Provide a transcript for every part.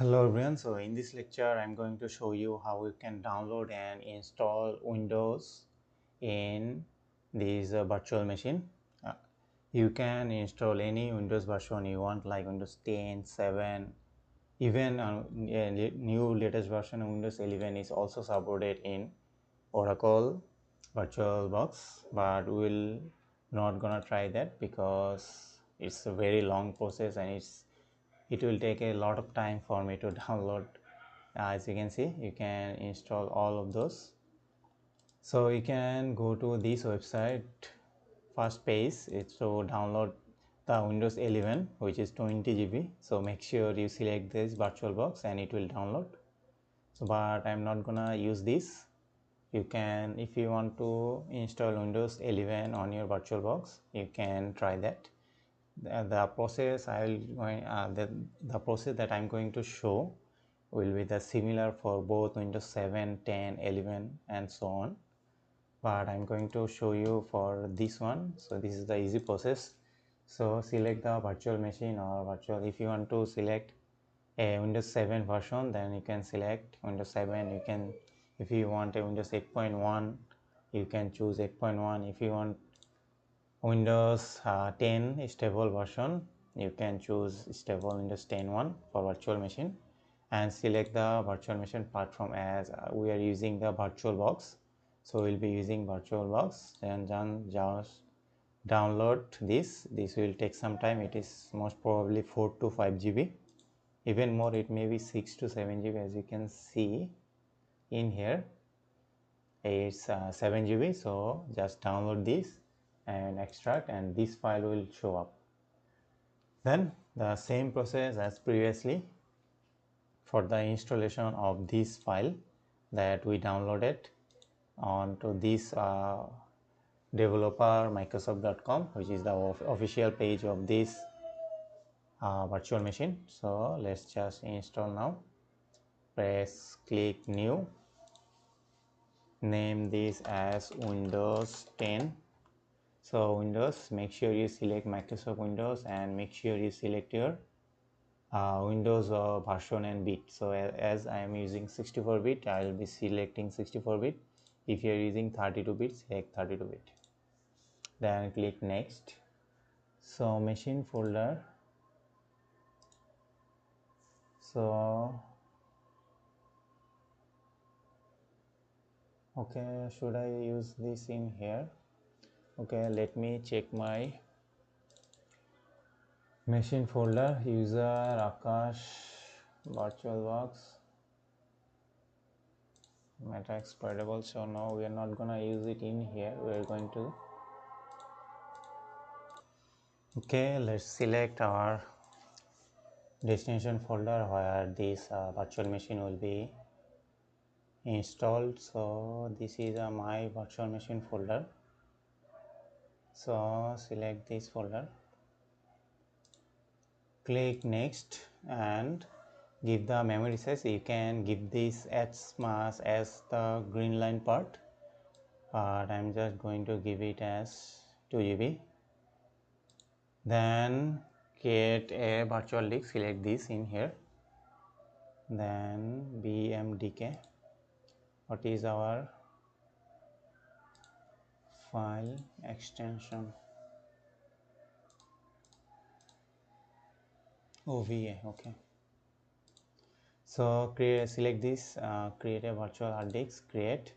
Hello everyone, so in this lecture I'm going to show you how you can download and install Windows in this virtual machine. Uh, you can install any Windows version you want, like Windows 10, 7, even new latest version of Windows 11 is also supported in Oracle VirtualBox, but we'll not gonna try that because it's a very long process and it will take a lot of time for me to download. As you can see, you can install all of those. So you can go to this website. First page is to download the Windows 11, which is 20 GB. So make sure you select this VirtualBox and it will download. So but I'm not gonna use this. You can, if you want to install Windows 11 on your VirtualBox, you can try that. The process the process that I'm going to show will be the similar for both Windows 7, 10, 11 and so on, but I'm going to show you for this one. So this is the easy process. So select the virtual machine or virtual. If you want to select a Windows 7 version, then you can select Windows 7. You can, if you want a Windows 8.1, you can choose 8.1. If you want Windows 10 stable version, you can choose stable Windows 10.1 for virtual machine and select the virtual machine platform. As we are using the VirtualBox, so we'll be using VirtualBox. Then just download this. This will take some time. It is most probably 4 to 5 GB, even more. It may be 6 to 7 GB. As you can see in here, it's 7 GB. So just download this and extract, and this file will show up. Then the same process as previously for the installation of this file that we downloaded onto this developer microsoft.com, which is the official page of this virtual machine. So let's just install now. Click new, name this as Windows 10. So Windows, make sure you select Microsoft Windows and make sure you select your Windows version and bit. So as I am using 64-bit, I will be selecting 64-bit. If you are using 32-bit, select 32-bit. Then click next. So machine folder. So okay, should I use this in here? Okay, let me check my machine folder. User Akash, VirtualBox, meta exploitable. So no, we are not gonna use it in here. We are going to, okay, let's select our destination folder where this virtual machine will be installed. So this is my virtual machine folder. So select this folder, click next and give the memory size. You can give this as much as the green line part, but I'm just going to give it as 2 GB. Then create a virtual disk, select this in here, then BMDK. What is our file extension? OVA. Okay, so select this, create a virtual hard disk, create,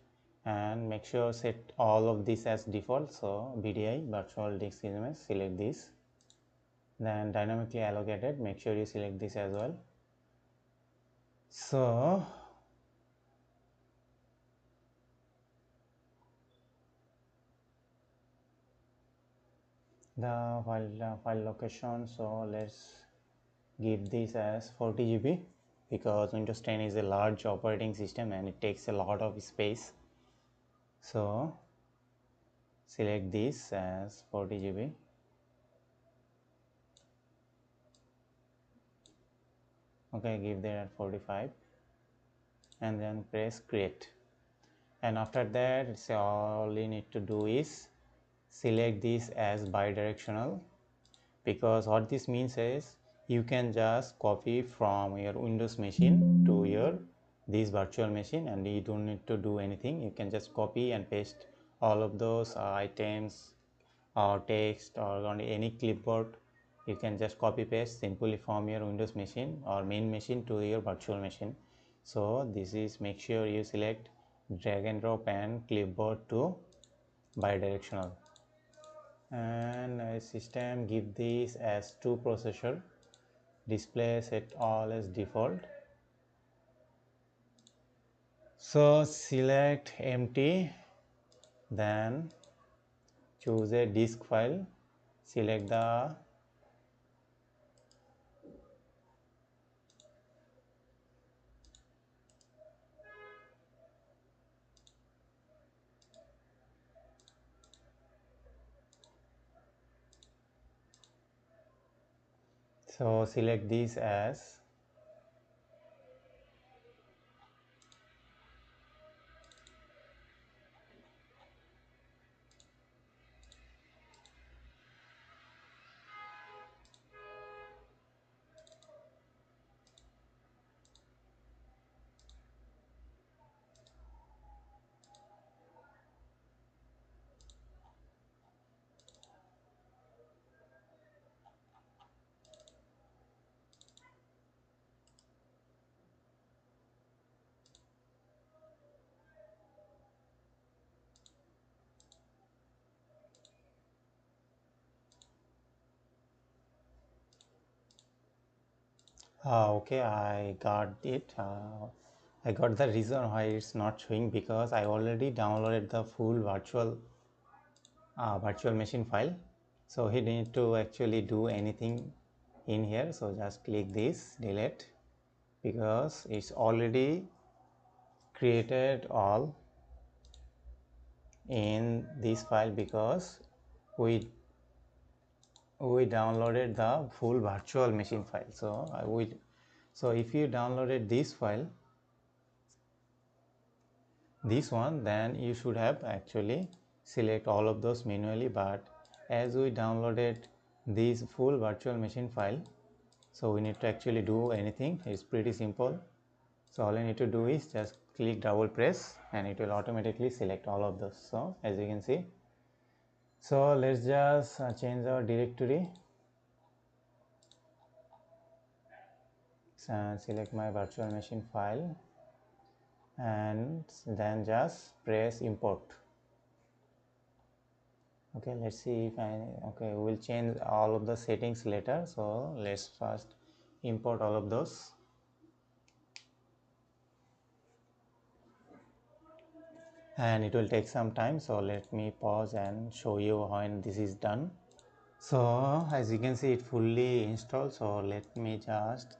and make sure set all of this as default. So VDI virtual disk image, select this, then dynamically allocated, make sure you select this as well. So the file location, so let's give this as 40 GB because Windows 10 is a large operating system and it takes a lot of space. So select this as 40 GB. Okay, give that at 45 and then press create. And after that, it's all you need to do is select this as bidirectional, because what this means is you can just copy from your Windows machine to your this virtual machine, and you don't need to do anything. You can just copy and paste all of those items or text or on any clipboard. You can just copy paste simply from your Windows machine or main machine to your virtual machine. So this is, make sure you select drag and drop and clipboard to bidirectional, and system give this as 2 processor, display set all as default. So select empty, then choose a disk file, select the so select this as okay, I got it. I got the reason why it's not showing, because I already downloaded the full virtual machine file. So he didn't to actually do anything in here. So just click this delete, because it's already created all in this file, because we downloaded the full virtual machine file. So if you downloaded this file, this one, then you should have actually select all of those manually. But as we downloaded this full virtual machine file, so we need to actually do anything. It's pretty simple. So all you need to do is just click double press, and it will automatically select all of those. So as you can see, so let's just change our directory. So select my virtual machine file, and then just press import. Okay, let's see if okay, we will change all of the settings later. So let's first import all of those. And it will take some time, so let me pause and show you when this is done. So as you can see, it fully installed. So let me just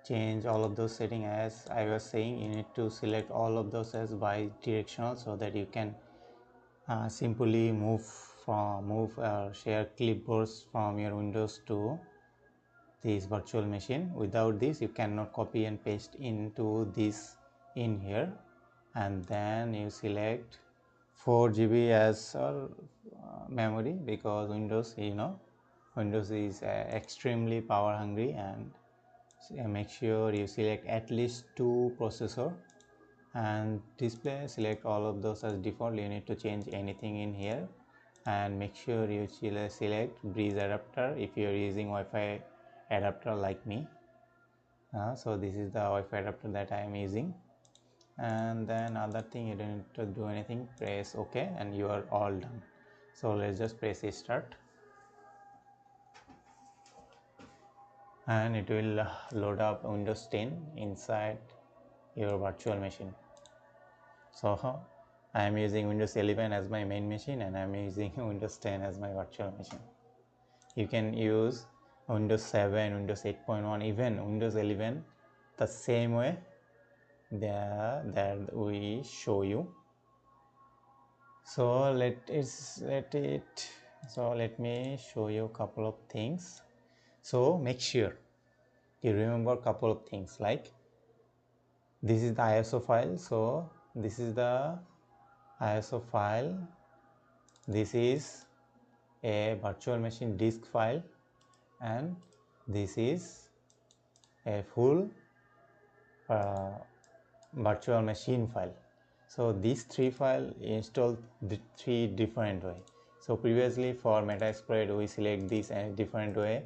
change all of those settings. As I was saying, you need to select all of those as bi-directional, so that you can simply move share clipboards from your Windows to this virtual machine. Without this, you cannot copy and paste into this in here. And then you select 4 GB as memory, because Windows, Windows is extremely power hungry. And make sure you select at least 2 processor, and display, select all of those as default. You need to change anything in here, and make sure you select bridge adapter if you are using Wi-Fi adapter like me. So this is the Wi-Fi adapter that I am using. And then other thing, you don't need to do anything, press OK, and you are all done. So let's just press start, and it will load up Windows 10 inside your virtual machine. So I am using Windows 11 as my main machine, and I am using Windows 10 as my virtual machine. You can use Windows 7, Windows 8.1, even Windows 11 the same way that we show you. So let me show you a couple of things. So make sure you remember a couple of things, like this is the ISO file. So this is the ISO file, this is a virtual machine disk file, and this is a full virtual machine file. So these three files installed the three different way. So previously for Metasploit we select this in a different way,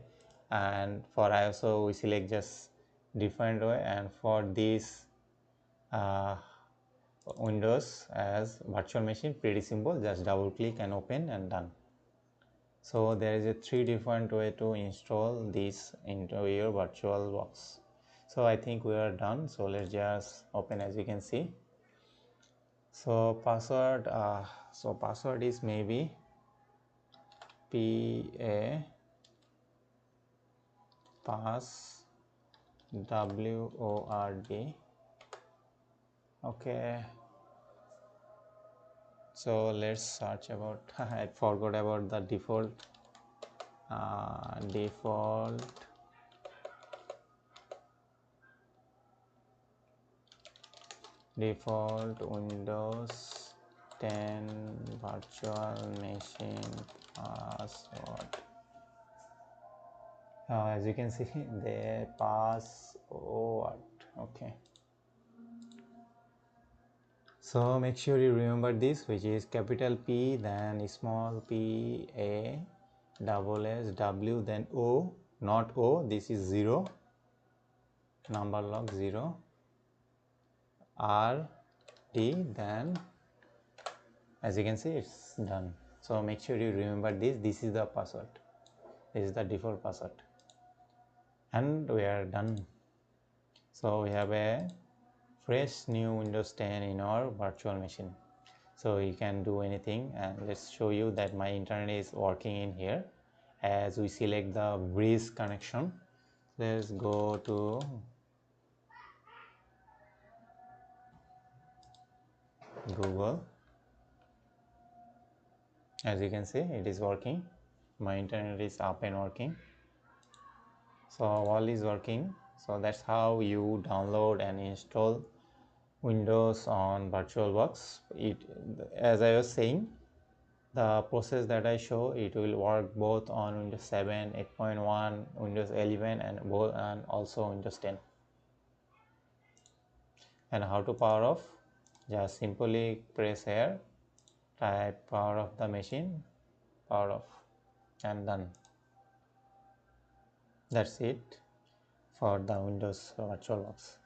and for ISO we select just different way, and for this Windows as virtual machine, pretty simple, just double click and open and done. So there is a three different way to install this into your VirtualBox. So I think we are done, so let's just open. As you can see, so password is maybe pass WORD. Okay, so let's search about I forgot about the default Windows 10 virtual machine password. As you can see, the password. Okay, so make sure you remember this, which is capital P, then small p, a, double S, W, then O, not O, this is 0, number lock 0, R, T, then as you can see it's done. So make sure you remember this is the password, this is the default password, and we are done. So we have a fresh new Windows 10 in our virtual machine. So you can do anything, and let's show you that my internet is working in here. As we select the bridge connection, let's go to Google. As you can see, it is working, my internet is up and working, so all is working. So that's how you download and install Windows on VirtualBox. As I was saying, the process that I show, it will work both on Windows 7, 8.1, Windows 11, and also Windows 10. And how to power off? Just simply press here, type power off the machine, power off, and done. That's it for the Windows VirtualBox.